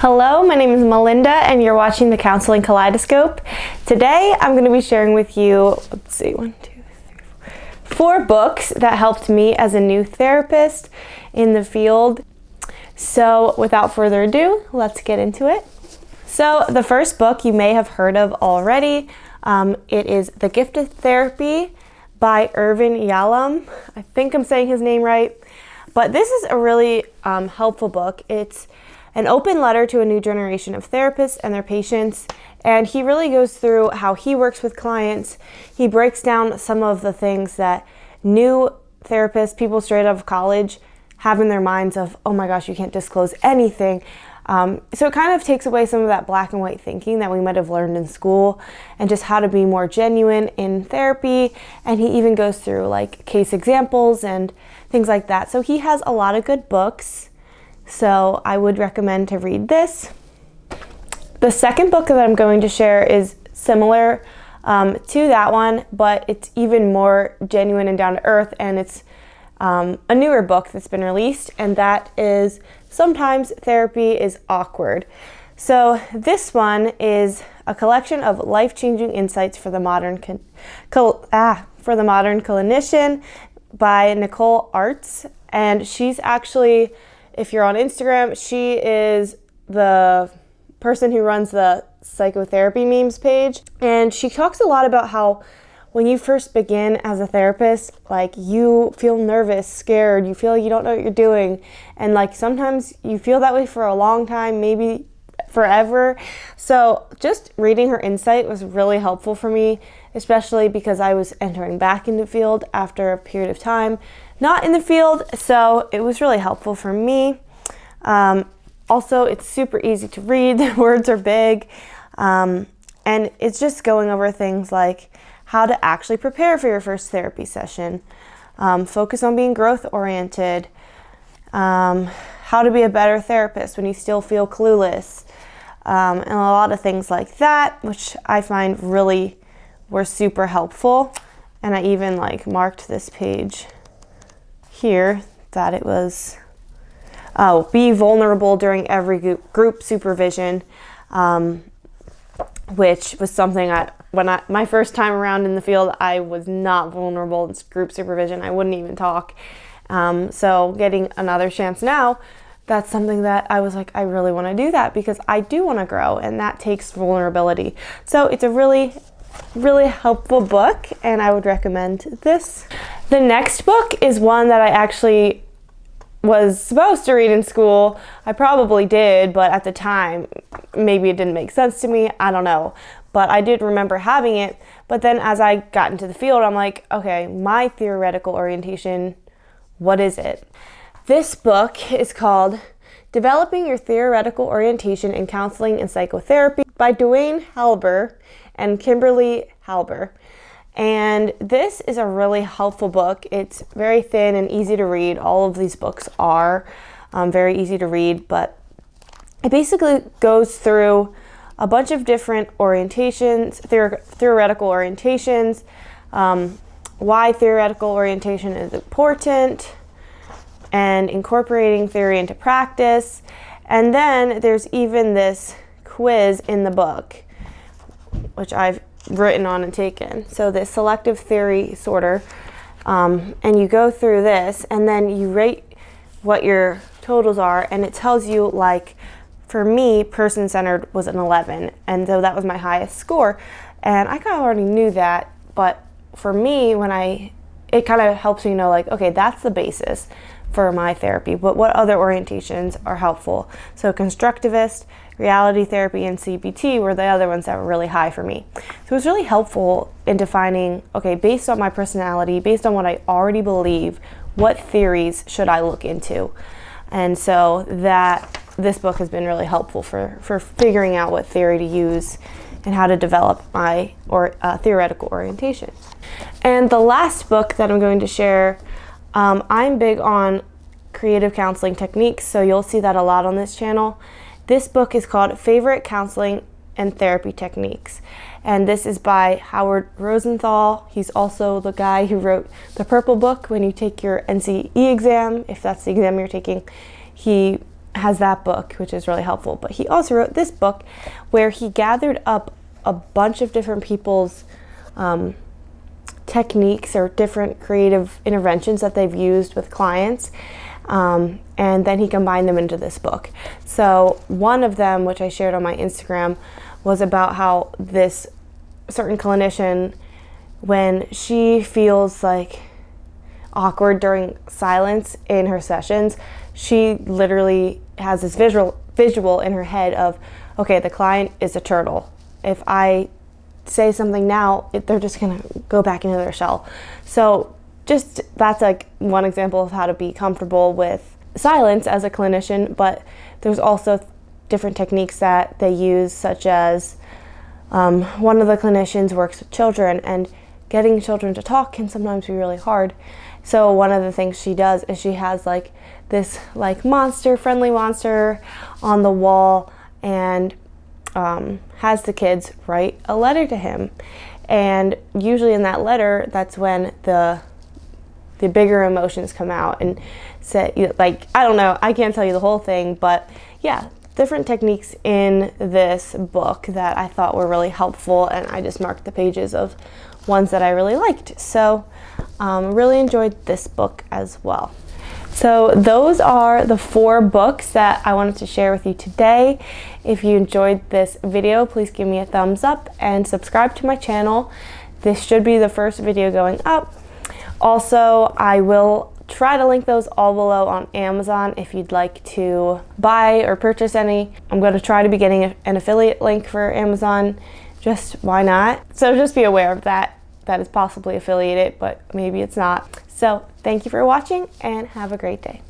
Hello, my name is Melinda and you're watching the Counseling Kaleidoscope. Today I'm going to be sharing with you, four books that helped me as a new therapist in the field. So without further ado, let's get into it. So the first book you may have heard of already. It is The Gift of Therapy by Irvin Yalom. I think I'm saying his name right. But this is a really helpful book. It's an open letter to a new generation of therapists and their patients, and he really goes through how he works with clients. He breaks down some of the things that new therapists, people straight out of college, have in their minds of, oh my gosh, you can't disclose anything. So it kind of takes away some of that black and white thinking that we might have learned in school and just how to be more genuine in therapy. And he even goes through like case examples and things like that. So he has a lot of good books. So I would recommend to read this. The second book that I'm going to share is similar to that one, but it's even more genuine and down to earth, and it's a newer book that's been released, and that is Sometimes Therapy is Awkward. So this one is a collection of life-changing insights for the modern clinician by Nicole Artz, and she's actually, if you're on Instagram, she is the person who runs the psychotherapy memes page. And she talks a lot about how when you first begin as a therapist, like you feel nervous, scared, you feel like you don't know what you're doing. And like sometimes you feel that way for a long time, maybe forever. So just reading her insight was really helpful for me, especially because I was entering back into the field after a period of time not in the field, so it was really helpful for me. Also, it's super easy to read, the words are big, and it's just going over things like how to actually prepare for your first therapy session, focus on being growth-oriented, how to be a better therapist when you still feel clueless, and a lot of things like that, which I find really were super helpful. And I even like marked this page here that it was, be vulnerable during every group supervision, which was something my first time around in the field, I was not vulnerable in group supervision. I wouldn't even talk. So getting another chance now, that's something that I was like, I really want to do that because I do want to grow, and that takes vulnerability. So it's a really helpful book, and I would recommend this. The next book is one that I actually was supposed to read in school. I probably did, but at the time, maybe it didn't make sense to me. I don't know. But I did remember having it. But then as I got into the field, I'm like, okay, my theoretical orientation, what is it? This book is called Developing Your Theoretical Orientation in Counseling and Psychotherapy by Duane Halber and Kimberly Halber. And this is a really helpful book. It's very thin and easy to read. All of these books are very easy to read, but it basically goes through a bunch of different orientations, theoretical orientations, why theoretical orientation is important, and incorporating theory into practice. And then there's even this quiz in the book, which I've written on and taken. So this selective theory sorter, and you go through this, and then you rate what your totals are, and it tells you, like, for me, person-centered was an 11, and so that was my highest score. And I kind of already knew that, but for me, it kind of helps me know, like, okay, that's the basis for my therapy, but what other orientations are helpful? So constructivist, reality therapy, and CBT were the other ones that were really high for me. So it was really helpful in defining, okay, based on my personality, based on what I already believe, what theories should I look into? And so this book has been really helpful for figuring out what theory to use and how to develop my theoretical orientation. And the last book that I'm going to share, I'm big on creative counseling techniques, so you'll see that a lot on this channel. This book is called Favorite Counseling and Therapy Techniques, and this is by Howard Rosenthal. He's also the guy who wrote the Purple Book when you take your NCE exam, if that's the exam you're taking. He has that book, which is really helpful. But he also wrote this book where he gathered up a bunch of different people's techniques or different creative interventions that they've used with clients. And then he combined them into this book. So one of them, which I shared on my Instagram, was about how this certain clinician, when she feels like awkward during silence in her sessions, she literally has this visual in her head of, okay, the client is a turtle. If I say something now, they're just gonna go back into their shell. So just that's like one example of how to be comfortable with silence as a clinician, but there's also different techniques that they use, such as one of the clinicians works with children, and getting children to talk can sometimes be really hard. So one of the things she does is she has like this like friendly monster on the wall, and has the kids write a letter to him. And usually in that letter, that's when the bigger emotions come out and say, like, I don't know, I can't tell you the whole thing, but yeah, different techniques in this book that I thought were really helpful, and I just marked the pages of ones that I really liked. So really enjoyed this book as well. So those are the 4 books that I wanted to share with you today. If you enjoyed this video, please give me a thumbs up and subscribe to my channel. This should be the first video going up. Also, I will try to link those all below on Amazon if you'd like to buy or purchase any. I'm going to try to be getting an affiliate link for Amazon. Just why not? So just be aware of that. That is possibly affiliated, but maybe it's not. So thank you for watching and have a great day.